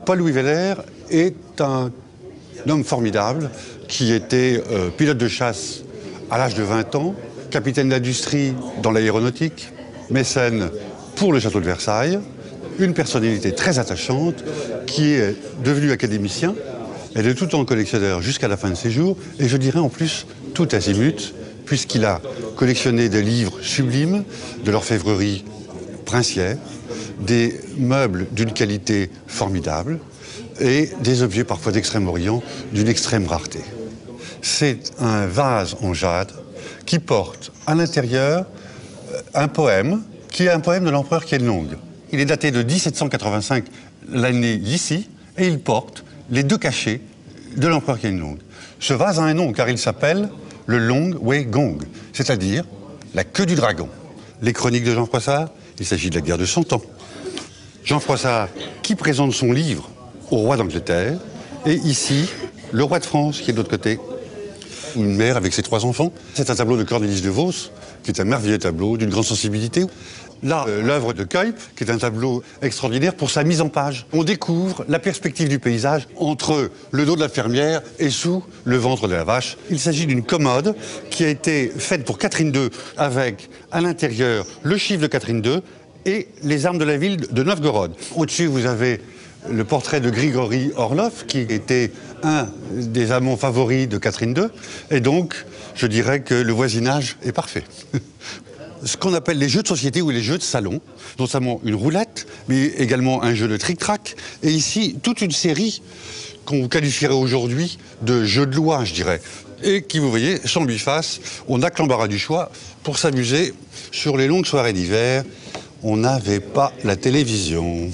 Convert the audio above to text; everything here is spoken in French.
Paul-Louis Weller est un homme formidable qui était pilote de chasse à l'âge de 20 ans, capitaine d'industrie dans l'aéronautique, mécène pour le château de Versailles, une personnalité très attachante qui est devenu académicien et de tout temps collectionneur jusqu'à la fin de ses jours, et je dirais en plus tout azimut, puisqu'il a collectionné des livres sublimes, de l'orfèvrerie princière, des meubles d'une qualité formidable et des objets parfois d'Extrême-Orient d'une extrême rareté. C'est un vase en jade qui porte à l'intérieur un poème qui est un poème de l'empereur Qianlong. Il est daté de 1785, l'année d'ici, et il porte les deux cachets de l'empereur Qianlong. Ce vase a un nom car il s'appelle le Long Wei Gong, c'est-à-dire la queue du dragon. Les chroniques de Jean Froissart, il s'agit de la guerre de 100 ans. Jean Froissart qui présente son livre au roi d'Angleterre, et ici, le roi de France qui est de l'autre côté, une mère avec ses 3 enfants. C'est un tableau de Cornelis de Vos, qui est un merveilleux tableau d'une grande sensibilité. Là, l'œuvre de Cuyp, qui est un tableau extraordinaire pour sa mise en page. On découvre la perspective du paysage entre le dos de la fermière et sous le ventre de la vache. Il s'agit d'une commode qui a été faite pour Catherine II avec, à l'intérieur, le chiffre de Catherine II et les armes de la ville de Novgorod. Au-dessus, vous avez le portrait de Grigory Orlov, qui était un des amants favoris de Catherine II. Et donc, je dirais que le voisinage est parfait. Ce qu'on appelle les jeux de société ou les jeux de salon, notamment une roulette, mais également un jeu de tric-trac. Et ici, toute une série qu'on qualifierait aujourd'hui de jeux de loi, je dirais. Et qui, vous voyez, sans lui face, on n'a que l'embarras du choix pour s'amuser sur les longues soirées d'hiver. On n'avait pas la télévision.